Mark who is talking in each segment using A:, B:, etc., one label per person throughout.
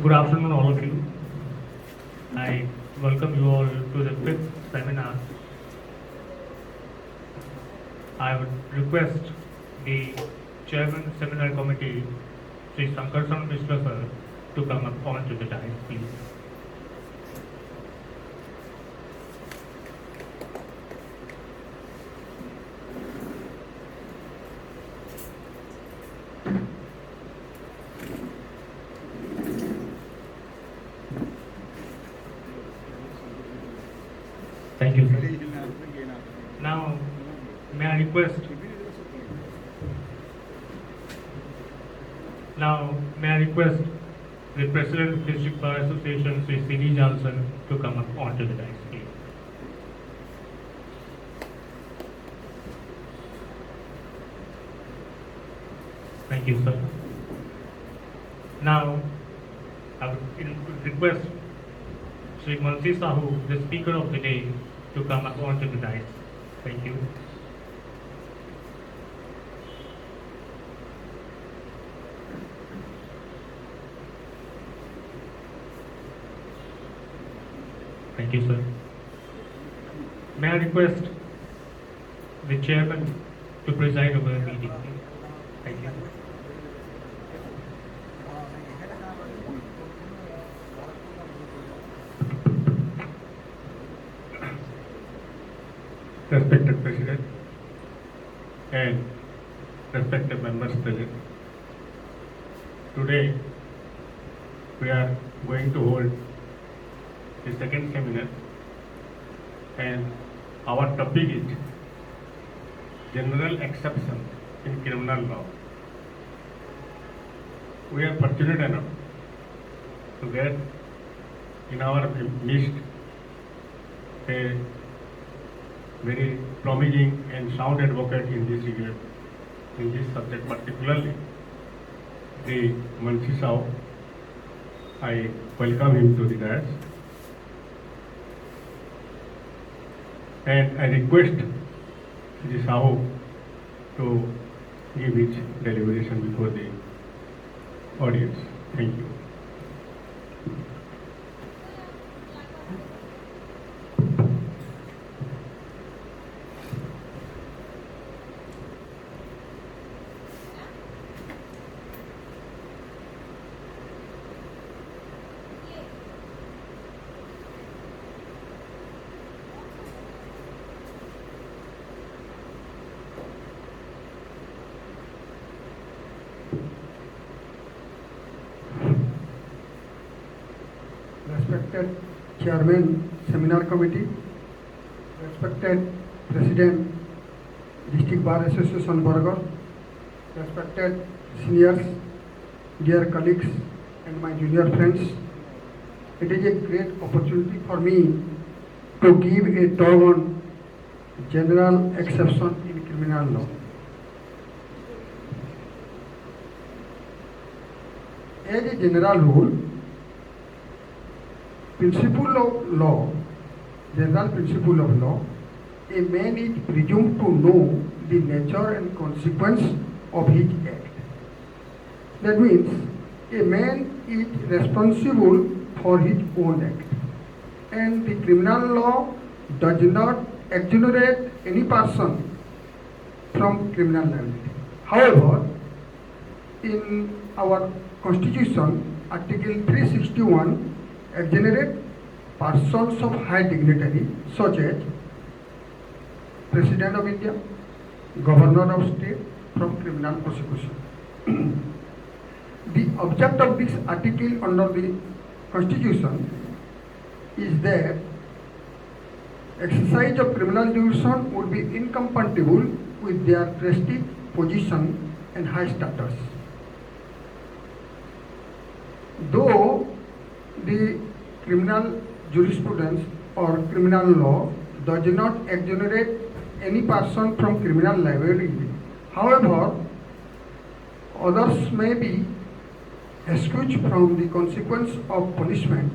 A: Good afternoon, all of you. I welcome you all to the fifth seminar. I would request the Chairman Seminar Committee, Sri Sankarsan Mishra sir, to come up onto the dais, please. Thank you, sir. Now, may I request the President of District Bar Association, Sri C.D. Johnson, to come up onto the dais, please. Thank you, sir. Now, I would request Sri Mansi Sahu, the Speaker of the Day, to come up onto the dais. Thank you. Thank you, sir. May I request the Chairman to preside over the meeting, please? Thank you.
B: Respected President and respected members present. Today we are going to hold the second seminar and our topic is general exception in criminal law. We are fortunate enough to get in our midst a very promising and sound advocate in this regard, in this subject particularly, the Mansi Sahu. I welcome him to the dais and I request the Sahu to give his deliberation before the audience. Thank you.
C: Respected Chairman Seminar Committee, respected President District Bar Association Bargarh, respected seniors, dear colleagues and my junior friends, it is a great opportunity for me to give a talk on general exception in criminal law. As a general rule, principle of law, general principle of law, a man is presumed to know the nature and consequence of his act. That means a man is responsible for his own act. And the criminal law does not exonerate any person from criminal liability. However, in our Constitution, Article 361 exonerate persons of high dignity such as President of India, Governor of State from criminal prosecution. The object of this article under the Constitution is that exercise of criminal jurisdiction would be incompatible with their prestige, position and high status. Though the criminal jurisprudence or criminal law does not exonerate any person from criminal liability, however, others may be excused from the consequence of punishment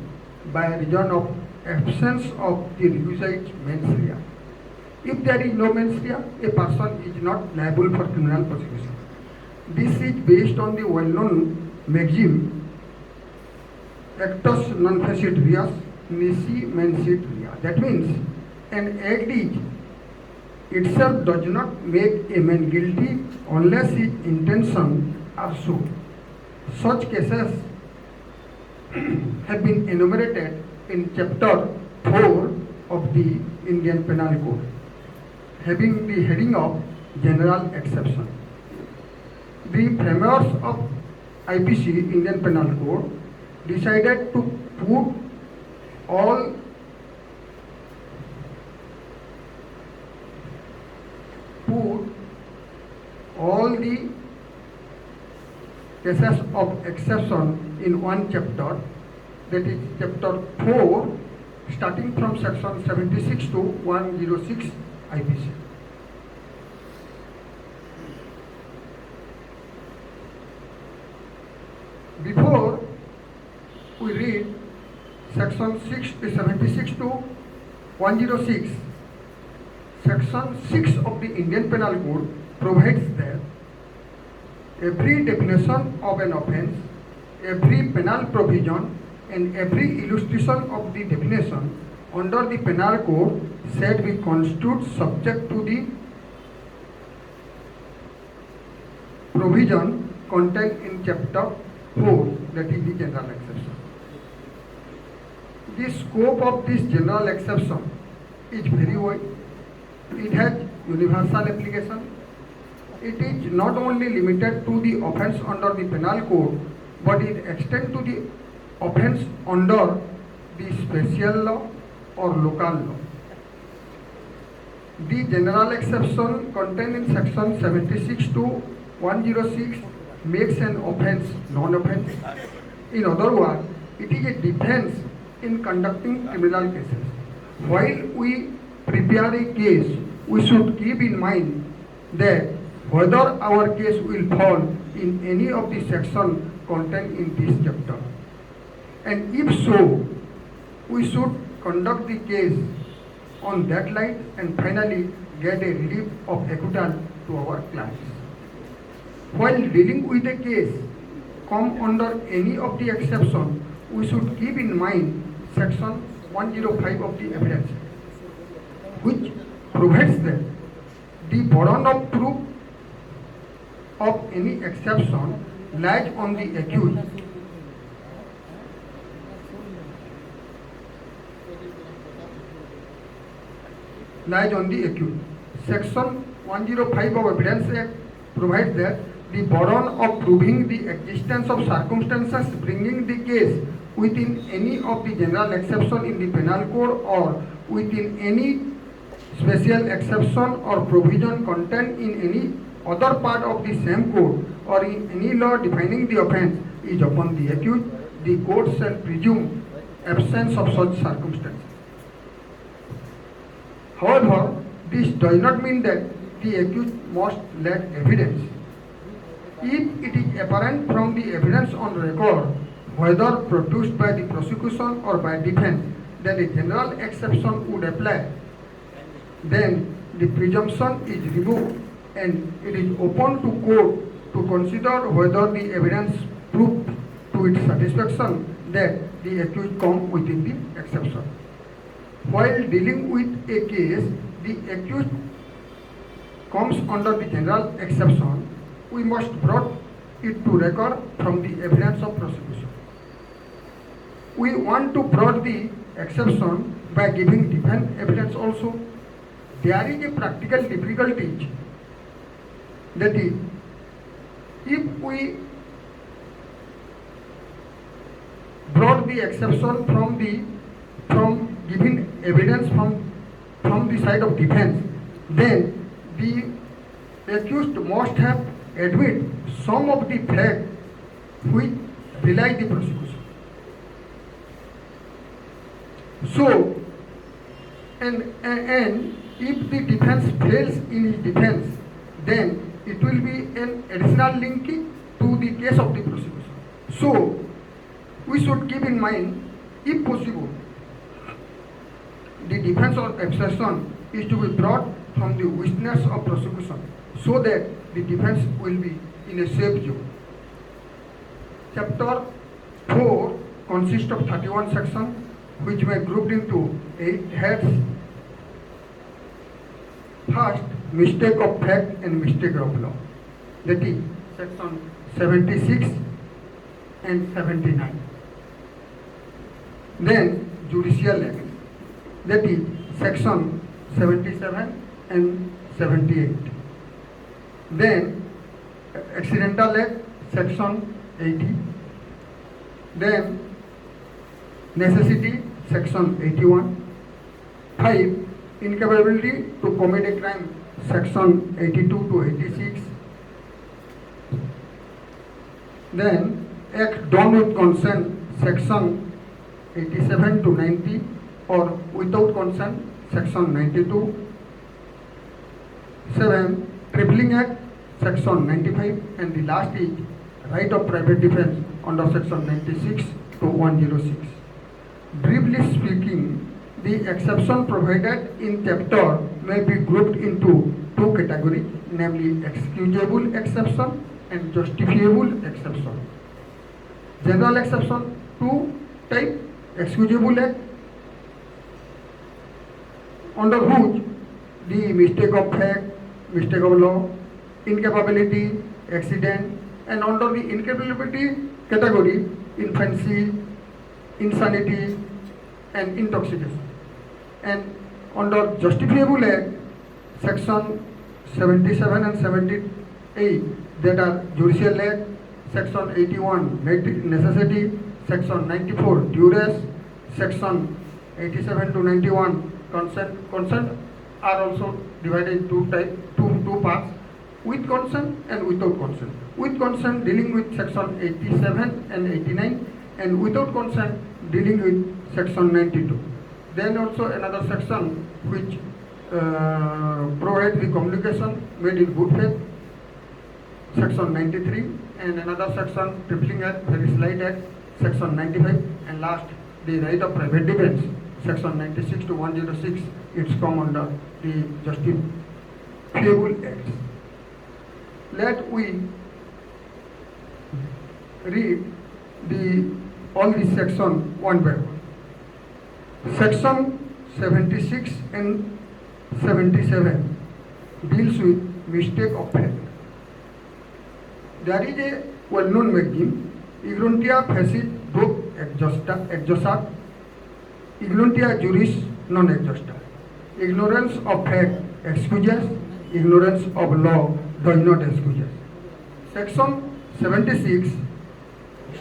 C: by reason of absence of the requisite mens rea. If there is no mens rea, a person is not liable for criminal prosecution. This is based on the well-known maxim actus non facit reus, nisi mensit rea. That means an act is itself does not make a man guilty unless his intention are shown. Such cases have been enumerated in chapter 4 of the Indian Penal Code, having the heading of General Exception. The framers of IPC, Indian Penal Code, decided to put all the cases of exception in one chapter, that is chapter 4, starting from section 76 to 106 IPC. Before we read section 76 to 106, section 6 of the Indian Penal Code provides that every definition of an offence, every penal provision, and every illustration of the definition under the Penal Code shall be construed subject to the provision contained in chapter 4, that is the general exception. The scope of this general exception is very wide. It has universal application. It is not only limited to the offence under the Penal Code, but it extends to the offence under the special law or local law. The general exception contained in section 76 to 106 makes an offence non-offence. In other words, it is a defence in conducting criminal cases. While we prepare a case, we should keep in mind that whether our case will fall in any of the sections contained in this chapter. And if so, we should conduct the case on that light and finally get a relief of acquittal to our clients. While dealing with a case come under any of the exceptions, we should keep in mind section 105 of the Evidence Act, which provides that the burden of proof of any exception lies on the accused. Section 105 of Evidence Act provides that the burden of proving the existence of circumstances bringing the case within any of the general exception in the Penal Code or within any special exception or provision contained in any other part of the same code or in any law defining the offence is upon the accused. The court shall presume absence of such circumstances. However, this does not mean that the accused must lack evidence. If it is apparent from the evidence on record, whether produced by the prosecution or by defense, that a general exception would apply, then the presumption is removed and it is open to court to consider whether the evidence proved to its satisfaction that the accused come within the exception. While dealing with a case, the accused comes under the general exception, we must brought it to record from the evidence of prosecution. We want to brought the exception by giving defense evidence also. There is a practical difficulty, that is, if we brought the exception from giving evidence from the side of defense, then the accused must have admit some of the facts which belie the prosecution. So, and if the defense fails in his defense, then it will be an additional linking to the case of the prosecution. So, we should keep in mind, if possible, the defense or exception is to be brought from the witness of prosecution so that the defense will be in a safe zone. Chapter 4 consists of 31 sections, which may grouped into 8 heads. First, mistake of fact and mistake of law. That is section 76 and 79. Then judicial act. That is section 77 and 78. Then accidental act, section 80. Then necessity, section 81. 5. Incapability to commit a crime, section 82 to 86. Then act done with consent, section 87 to 90, or without consent, section 92. 7. Tripling act, section 95, and the last is right of private defense under section 96 to 106. Briefly speaking, the exception provided in chapter may be grouped into two categories, namely excusable exception and justifiable exception. General exception, two type: excusable act, under which the mistake of fact, mistake of law, incapability, accident, and under the incapability category, infancy, insanity, and intoxication. And under justifiable act, section 77 and 78, that are judicial act, section 81 necessity, section 94 duress, section 87 to 91 consent are also divided into two parts: with consent and without consent. With consent dealing with section 87 and 89, and without consent dealing with section 92. Then also another section which provides the communication made in good faith, section 93, and another section, tripling act, very slight act, section 95, and last, the right of private defense, section 96 to 106. It's come under the justifiable acts. Let we read all these sections one by one. Section 76 and 77 deals with mistake of fact. There is a well-known maxim: ignorantia facit doc exjusat, ignorantia juris non exjusta. Ignorance of fact excuses, ignorance of law does not excuse. Section 76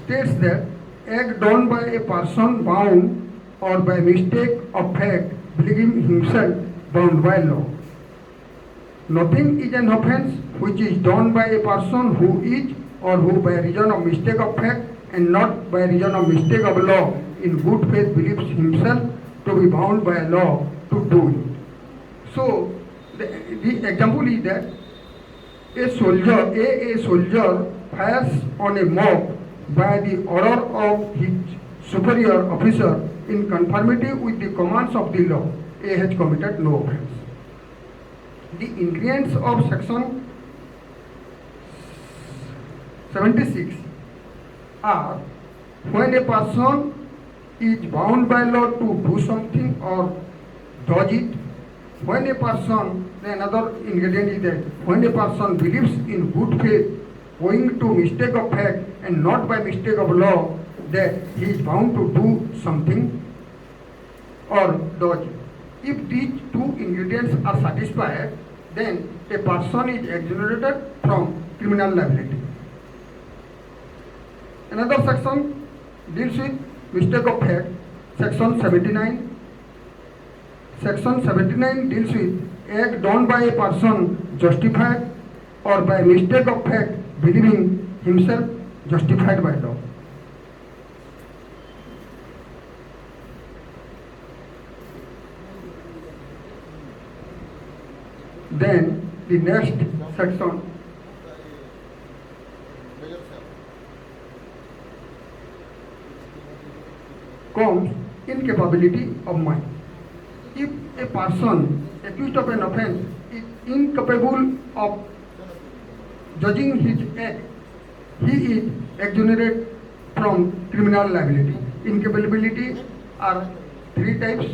C: states that act done by a person bound or by mistake of fact believing himself bound by law. Nothing is an offense which is done by a person who is or who by reason of mistake of fact and not by reason of mistake of law in good faith believes himself to be bound by law to do it. So the example is that a soldier fires on a mob by the order of his superior officer in conformity with the commands of the law. A has committed no offense. The ingredients of section 76 are: when a person is bound by law to do something or does it; when a person, another ingredient is that when a person believes in good faith owing to mistake of fact and not by mistake of law that he is bound to do something or does it. If these two ingredients are satisfied, then a person is exonerated from criminal liability. Another section deals with mistake of fact, section 79. Section 79 deals with act done by a person justified or by mistake of fact believing himself justified by law. Then the next section comes incapability of mind. If a person accused of an offense is incapable of judging his act, he is exonerated from criminal liability. incapability are three types,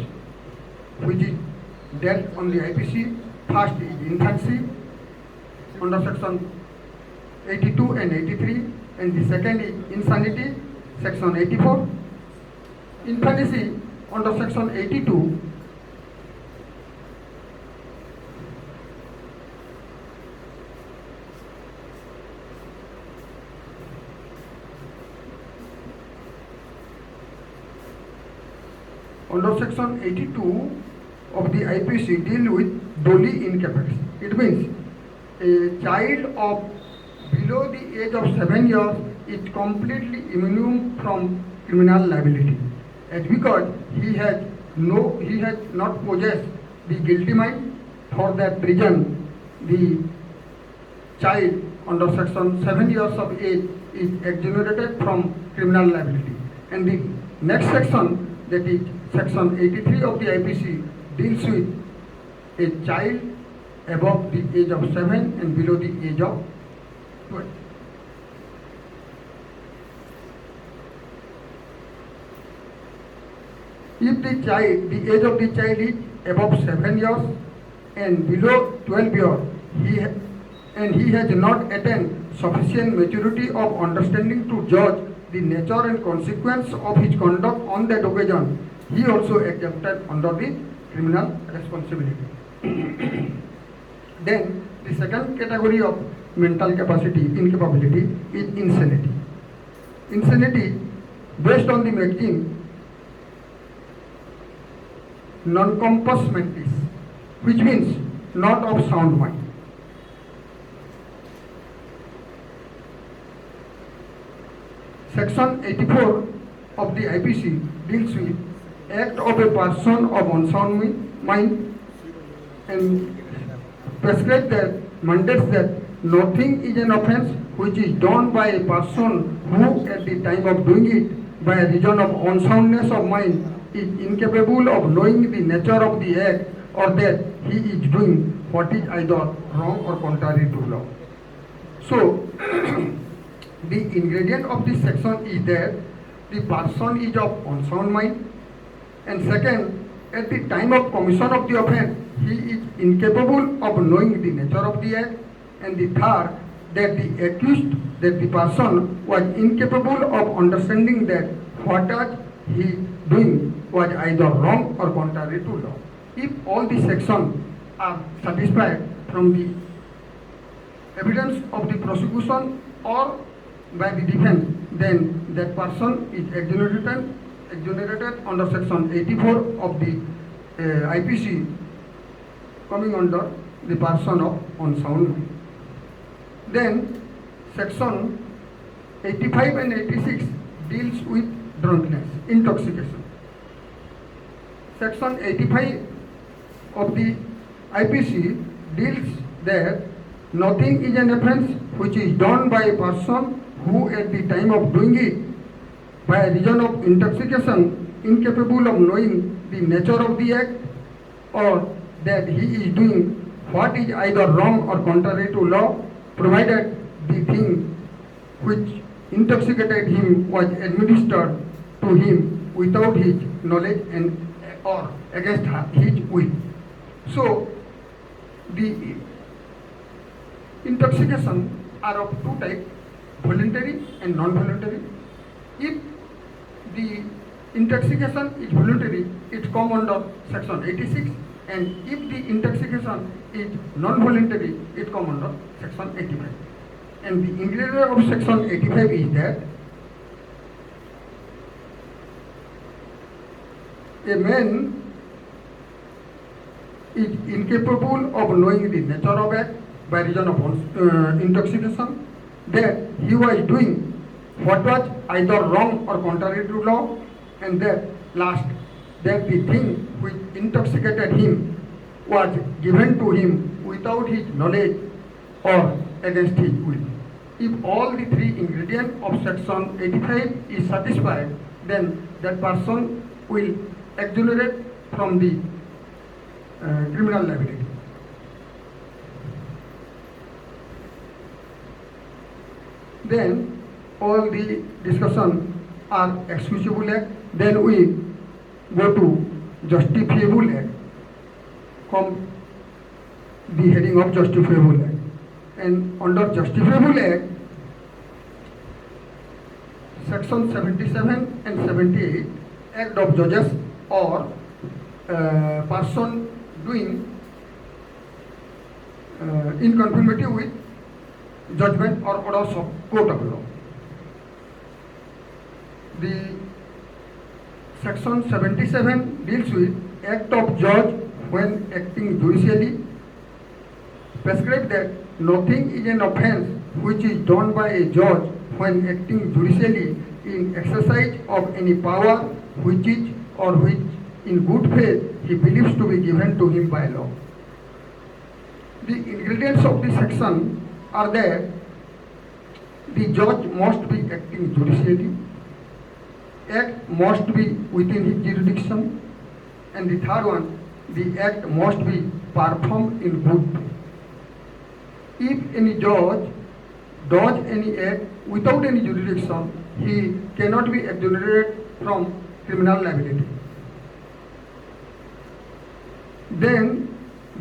C: which is dealt on the IPC. First is infancy under section 82 and 83, and the second is insanity, section 84. Infancy under section 82 under section 82 of the IPC deal with doli incapacity. It means a child of below the age of 7 years is completely immune from criminal liability, as because he has not possessed the guilty mind. For that reason, the child under section 7 years of age is exonerated from criminal liability. And the next section, that is section 83 of the IPC, deals with a child above the age of 7 and below the age of 12. If the age of the child is above 7 years and below 12 years, he has not attained sufficient maturity of understanding to judge the nature and consequence of his conduct on that occasion, he also exempted under the criminal responsibility. Then the second category of mental capacity, incapability, is insanity. Insanity, based on the maxim non compos mentis, which means not of sound mind. Section 84 of the IPC deals with act of a person of unsound mind and prescribes that, mandates that nothing is an offense which is done by a person who at the time of doing it by reason of unsoundness of mind is incapable of knowing the nature of the act, or that he is doing what is either wrong or contrary to law. So, the ingredient of this section is that the person is of unsound mind, and second, at the time of commission of the offense, he is incapable of knowing the nature of the act, and the third, that the accused, that the person was incapable of understanding that what he doing was either wrong or contrary to law. If all these sections are satisfied from the evidence of the prosecution or by the defense, then that person is exonerated under section 84 of the IPC, coming under the person of unsound mind. Then section 85 and 86 deals with drunkenness, intoxication. Section 85 of the IPC deals that nothing is an offense which is done by a person who at the time of doing it by reason of intoxication incapable of knowing the nature of the act, or that he is doing what is either wrong or contrary to law, provided the thing which intoxicated him was administered to him without his knowledge and or against his will. So, the intoxication are of two types, voluntary and non-voluntary. If the intoxication is voluntary, it comes under section 86, and if the intoxication is non-voluntary, it comes under section 85. And the ingredient of section 85 is that a man is incapable of knowing the nature of act by reason of intoxication, that he was doing what was either wrong or contrary to law, and that last, that the thing which intoxicated him was given to him without his knowledge or against his will. If all the three ingredients of section 85 is satisfied, then that person will exonerate from the criminal liability. Then all the discussion are excusable act. Then we go to justifiable act. Come the heading of justifiable act. And under justifiable act, section 77 and 78, act of judges or person doing in conformity with judgment or orders of court of law. The section 77 deals with act of judge when acting judicially, prescribe that nothing is an offense which is done by a judge when acting judicially in exercise of any power which is or which in good faith he believes to be given to him by law. The ingredients of this section are that the judge must be acting judicially, act must be within his jurisdiction, and the third one, the act must be performed in good faith. If any judge does any act without any jurisdiction, he cannot be exonerated from criminal liability. Then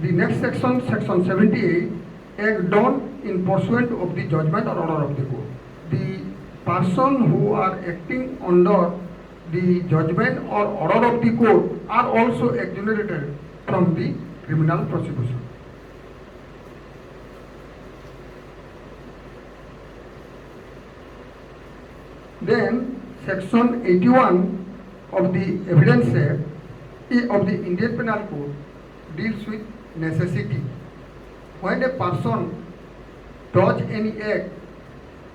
C: the next section, section 78, act done in pursuant of the judgment or order of the court. The person who are acting under the judgment or order of the court are also exonerated from the criminal prosecution. Then section 81 of the Evidence Act of the Indian Penal Code deals with necessity. When a person does any act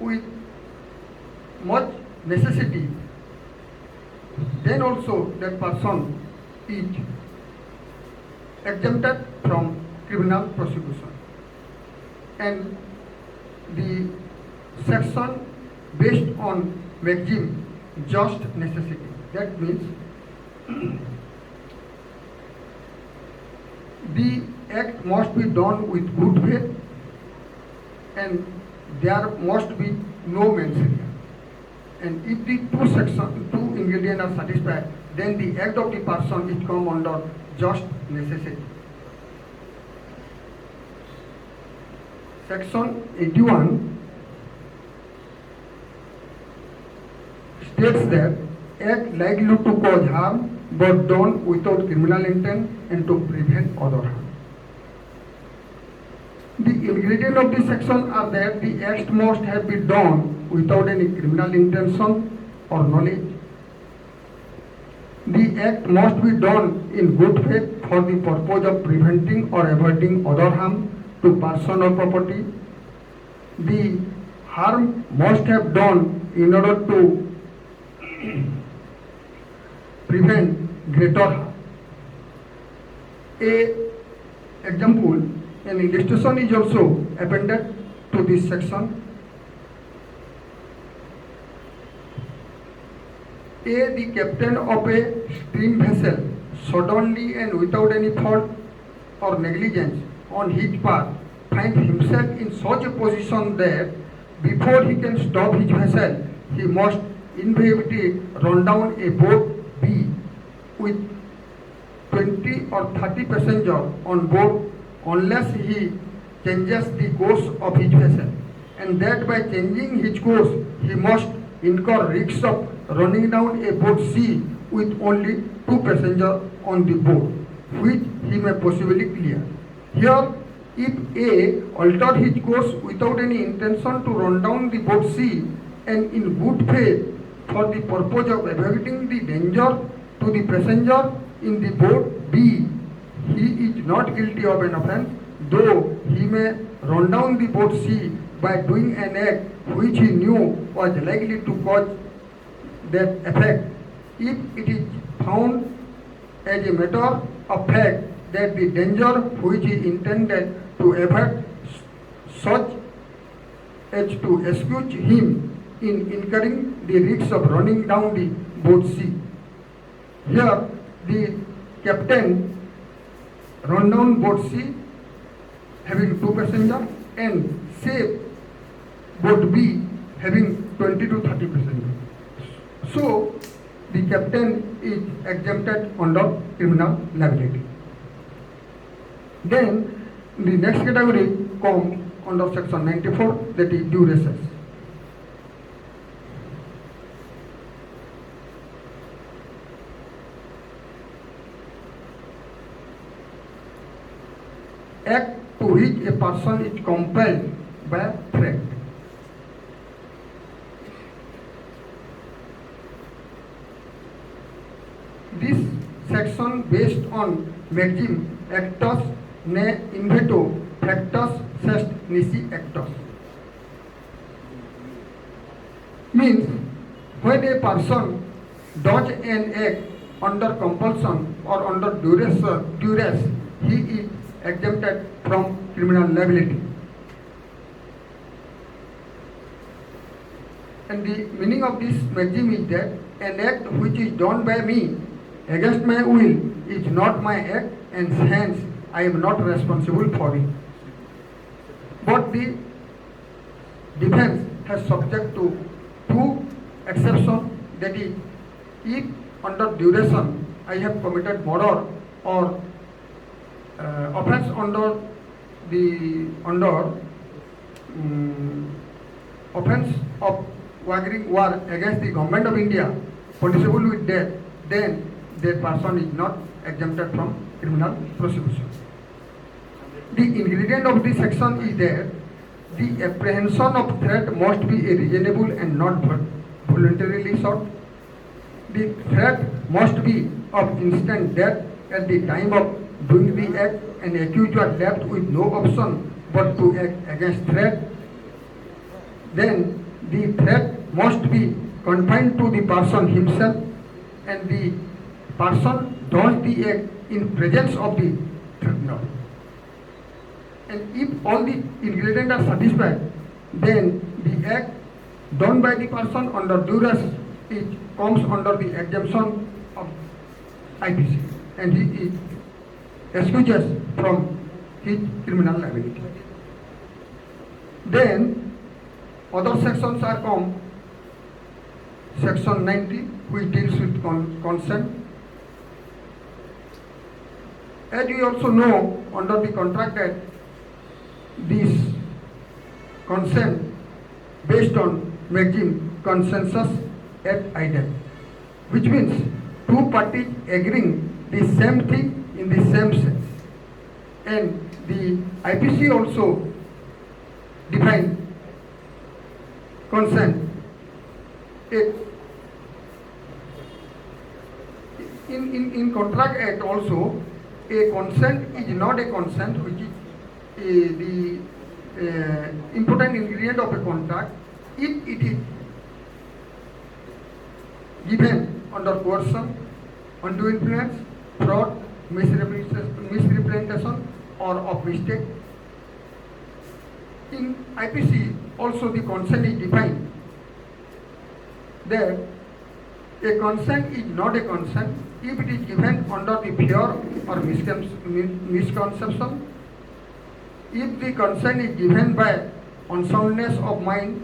C: with much necessity, then also that person is exempted from criminal prosecution. And the section based on maxim just necessity. That means the act must be done with good faith and there must be no mens rea. And if the two ingredients are satisfied, then the act of the person is come under just necessity. Section 81 states that act likely to cause harm but done without criminal intent and to prevent other harm. The ingredients of this section are that the act must have been done without any criminal intention or knowledge. The act must be done in good faith for the purpose of preventing or averting other harm to person or property. The harm must have done in order to prevent greater harm. Example, an illustration is also appended to this section. The captain of a steam vessel suddenly and without any fault or negligence on his part finds himself in such a position that before he can stop his vessel, he must invariably run down a boat B with 20 or 30 passengers on board unless he changes the course of his vessel, and that by changing his course he must incur risks of running down a boat C with only 2 passengers on the boat, which he may possibly clear. Here, if A altered his course without any intention to run down the boat C and in good faith for the purpose of avoiding the danger to the passenger in the boat B, he is not guilty of an offence, though he may run down the boat C by doing an act which he knew was likely to cause that effect, if it is found as a matter of fact that the danger which he intended to avoid such as to excuse him in incurring the risks of running down the boat C. Here, the captain run down boat C having 2 passengers and save boat B having 20 to 30 passengers. So the captain is exempted under criminal liability. Then the next category comes under section 94, that is duration. Act to which a person is compelled by threat. This section based on maxim actus ne inveto factus sest nisi actus means when a person does an act under compulsion or under duress, he is exempted from criminal liability. And the meaning of this maxim is that an act which is done by me against my will is not my act, and hence I am not responsible for it. But the defense has subject to two exceptions, that is, if under duration I have committed murder or offense under offense of waging war against the government of India, punishable with death, then that person is not exempted from criminal prosecution. The ingredient of this section is that the apprehension of threat must be a reasonable and not voluntarily sought. The threat must be of instant death at the time of doing the act, and accused was left with no option but to act against threat. Then the threat must be confined to the person himself, and the person does the act in presence of the threatener. And if all the ingredients are satisfied, then the act done by the person under duress, it comes under the exemption of IPC, and he is excused from his criminal liability. Then other sections are come. Section 90, which deals with consent. As you also know, under the Contract Act, this consent based on maxim consensus et idem, which means two parties agreeing the same thing in the same sense. And the IPC also defines consent. In Contract Act also, a consent is not a consent, which is the important ingredient of a contract, if it is given under coercion, undue influence, fraud, misrepresentation, or of mistake. In IPC also the consent is defined that a consent is not a consent if it is given under the fear or misconception, if the consent is given by unsoundness of mind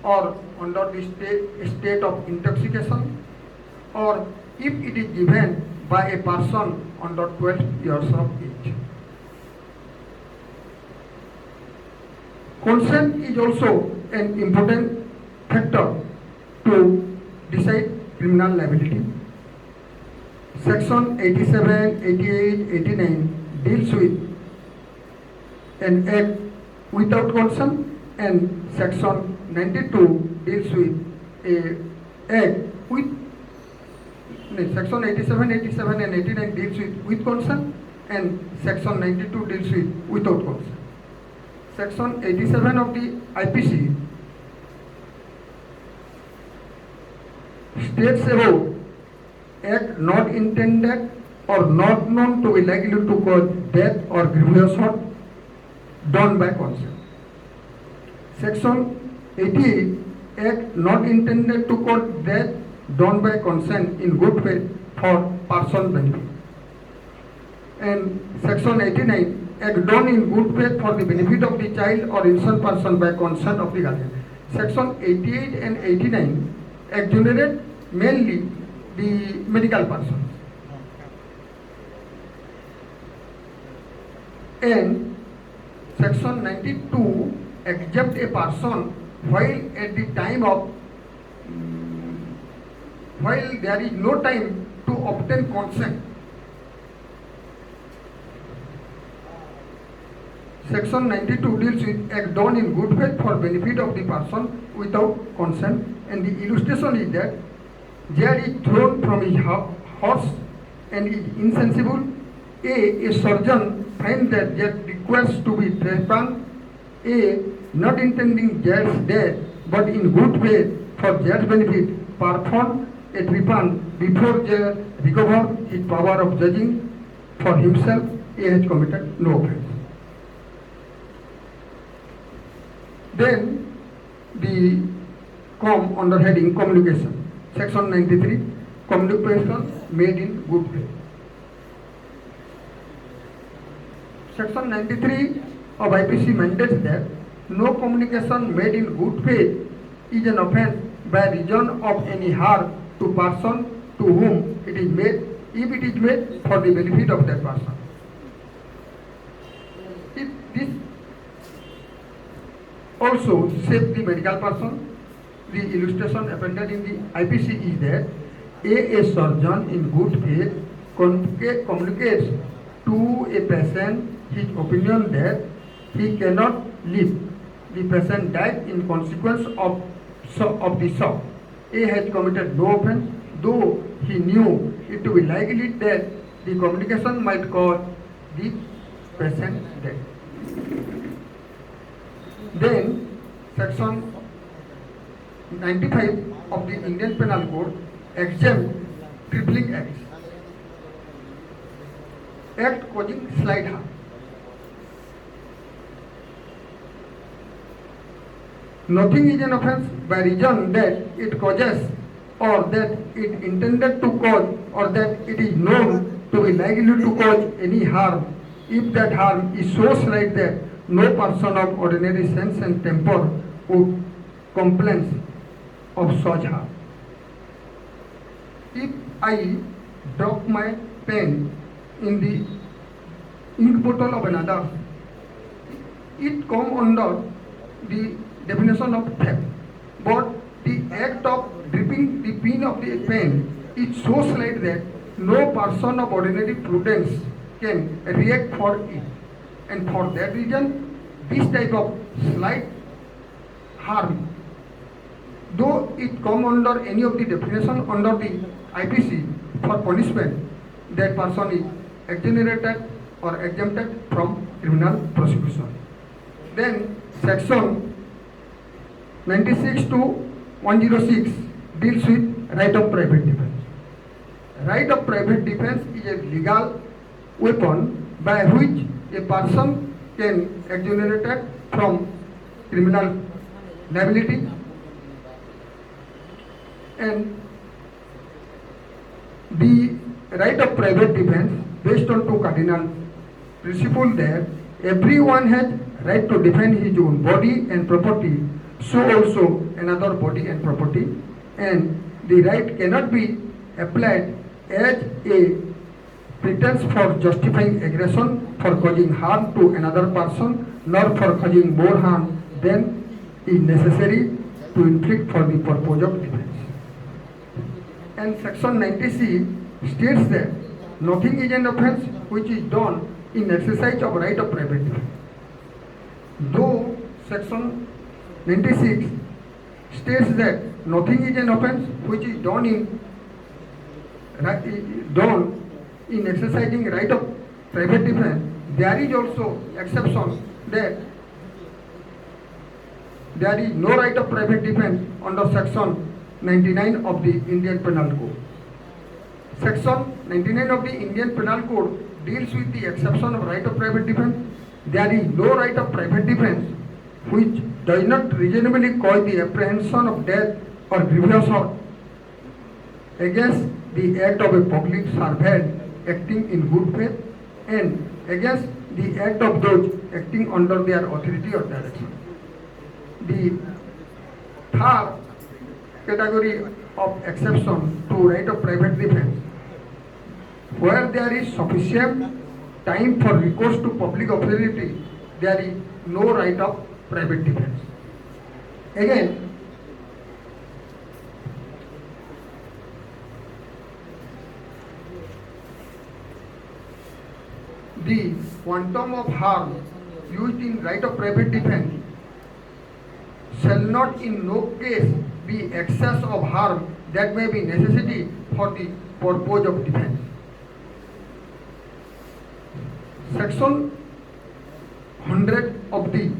C: or under the state of intoxication, or if it is given by a person under 12 years of age. Consent is also an important factor to decide criminal liability. Section 87, 88, 89 deals with an act without consent, and section 92 deals with a act with section 87, 87 and 89 deals with consent, and section 92 deals with without consent. Section 87 of the IPC states about act not intended or not known to be likely to cause death or grievous hurt done by consent. Section 88, act not intended to cause death done by consent in good faith for personal benefit. And section 89, act done in good faith for the benefit of the child or innocent person by consent of the guardian. Section 88 and 89 exonerate mainly the medical persons. And section 92 exempt a person while at the time of while there is no time to obtain consent. Section 92 deals with act done in good faith for benefit of the person without consent, and the illustration is that there is thrown from his horse and is insensible. A surgeon finds that Jet requires to be trepaned. A, not intending Jet's death, but in good faith for Jet's benefit, performed a trepan before Jet recovered his power of judging for himself. A has committed no offense. Then the under heading communication. Section 93, communication made in good faith. Section 93 of IPC mandates that no communication made in good faith is an offense by reason of any harm to person to whom it is made, if it is made for the benefit of that person. If this also save the medical person, the illustration appended in the IPC is that a surgeon in good faith communicates to a patient his opinion that he cannot live. The patient died in consequence of the shock. A has committed no offense, though he knew it to be likely that the communication might cause the patient death. Then, section 95 of the Indian Penal Code exempt crippling acts. Act causing slight harm. Nothing is an offense by reason that it causes, or that it intended to cause, or that it is known to be likely to cause any harm, if that harm is so slight that no person of ordinary sense and temper would complain of such harm. If I drop my pen in the ink bottle of another, it comes under the definition of theft. But the act of dripping the pen of the pen is so slight that no person of ordinary prudence can react for it. And for that reason, this type of slight harm, though it comes under any of the definition under the IPC for punishment, that person is exonerated or exempted from criminal prosecution. Then section 96 to 106 deals with right of private defense. Right of private defense is a legal weapon by which a person can exonerate from criminal liability, and the right of private defense based on two cardinal principles that everyone has right to defend his own body and property, so also another body and property, and the right cannot be applied as a pretense for justifying aggression, for causing harm to another person, nor for causing more harm than is necessary to inflict for the purpose of defense. And section 90C states that nothing is an offense which is done in exercise of right of private defense. Though section 96 states that nothing is an offense which is done in exercising right of private defense, there is also exception that there is no right of private defense under section 99 of the Indian Penal Code. Section 99 of the Indian Penal Code deals with the exception of right of private defense. There is no right of private defense which does not reasonably cause the apprehension of death or grievous hurt against the act of a public servant acting in good faith, and against the act of those acting under their authority or direction. The third category of exception to right of private defense, where there is sufficient time for recourse to public authority, there is no right of private defense. Again, the quantum of harm used in right of private defense shall not in no case be excess of harm that may be necessity for the purpose of defense. Section 100 of the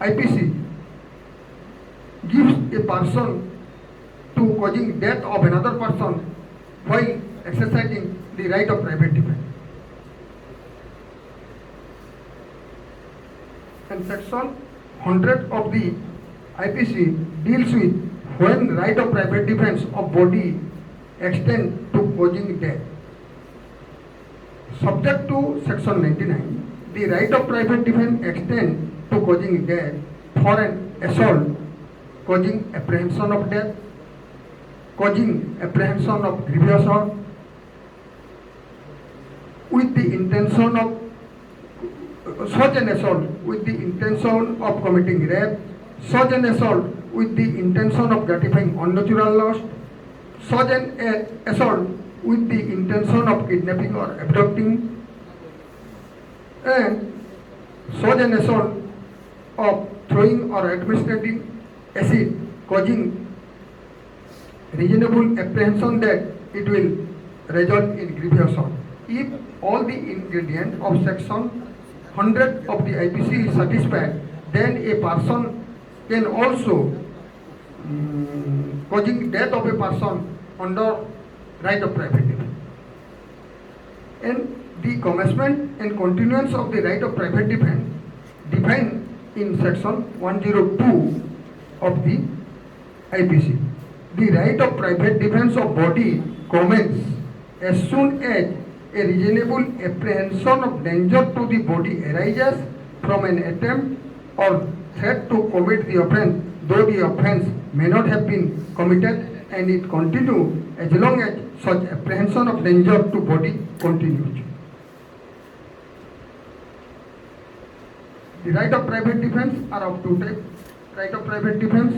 C: IPC gives a person to causing death of another person while exercising the right of private defense. And section 100 of the IPC deals with when right of private defense of body extend to causing death. Subject to section 99, the right of private defense extend to causing death for an assault causing apprehension of death, causing apprehension of grievous hurt, with the intention of such an assault with the intention of committing rape, such an assault with the intention of gratifying unnatural lust, such an assault with the intention of kidnapping or abducting, and such an assault of throwing or administering acid causing reasonable apprehension that it will result in grievous hurt. If all the ingredients of section 100 of the IPC is satisfied, then a person can also causing death of a person under right of private defense. And the commencement and continuance of the right of private defense defined in section 102 of the IPC. The right of private defense of body commences as soon as a reasonable apprehension of danger to the body arises from an attempt or threat to commit the offence, though the offence may not have been committed, and it continues as long as such apprehension of danger to body continues. The right of private defense are of two types: right of private defense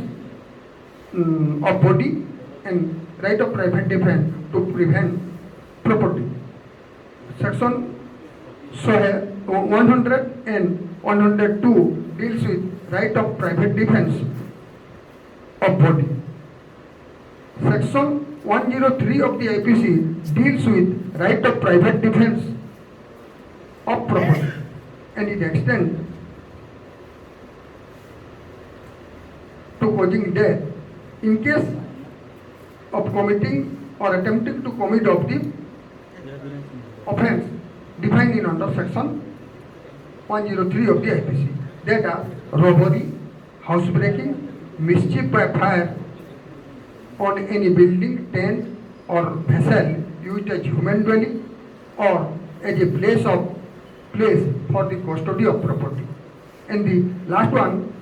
C: of body and right of private defense to prevent property. Section 100 and 102 deals with right of private defense of body. Section 103 of the IPC deals with right of private defense of property, and it extends to causing death in case of committing or attempting to commit of the offense defined in under section 103 of the IPC, that are robbery, housebreaking, mischief by fire on any building, tent or vessel used as human dwelling or as a place for the custody of property. And the last one,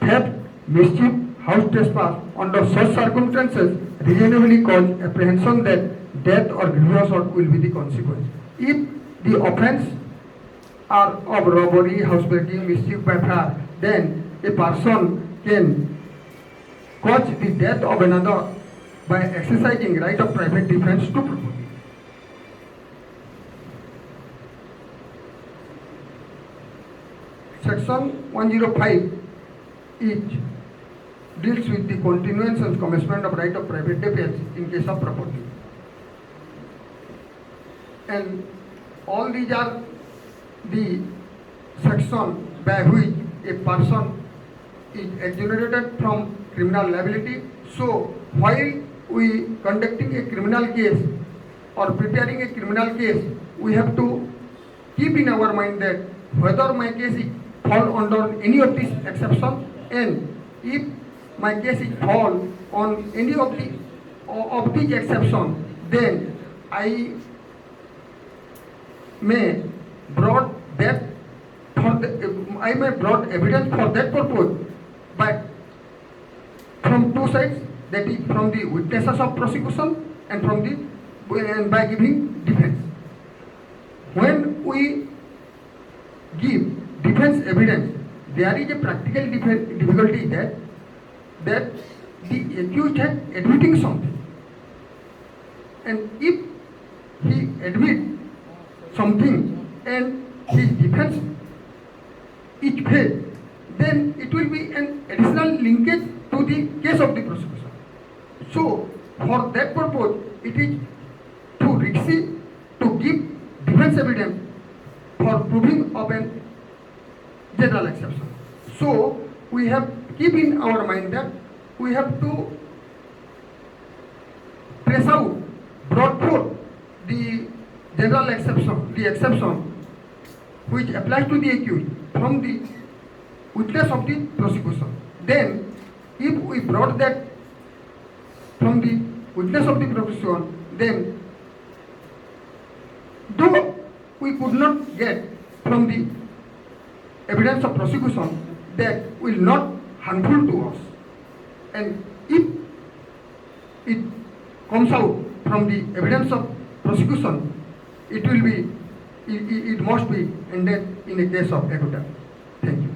C: theft, mischief, house trespass under such circumstances reasonably cause apprehension that death or grievous hurt will be the consequence. If the offense are of robbery, housebreaking, mischief by fire, then a person can cause the death of another by exercising right of private defense to property. Section 105 each deals with the continuance and commencement of right of private defense in case of property. And all these are the section by which a person is exonerated from criminal liability. So while we conducting a criminal case or preparing a criminal case, we have to keep in our mind that whether my case is fall under any of these exceptions, and if my case is fall on any of these exceptions, then I may brought evidence for that purpose. But from two sides, that is from the witnesses of prosecution and by giving defense. When we give defense evidence, there is a practical difficulty that the accused had admitting something, and if he admits something and his defense is failed, then it will be an additional linkage to the case of the prosecution. So, for that purpose, it is too risky to give defense evidence for proving of an general exception. So, we have keep in our mind that we have to trace out, brought forth the general exception, the exception which applies to the accused from the witness of the prosecution. Then, if we brought that from the witness of the prosecution, then though we could not get from the evidence of prosecution, that will not harmful to us. And if it comes out from the evidence of prosecution, it must be ended in a case of acquittal. Thank you.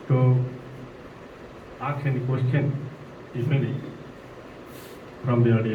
B: To ask any question, if any, from the audience.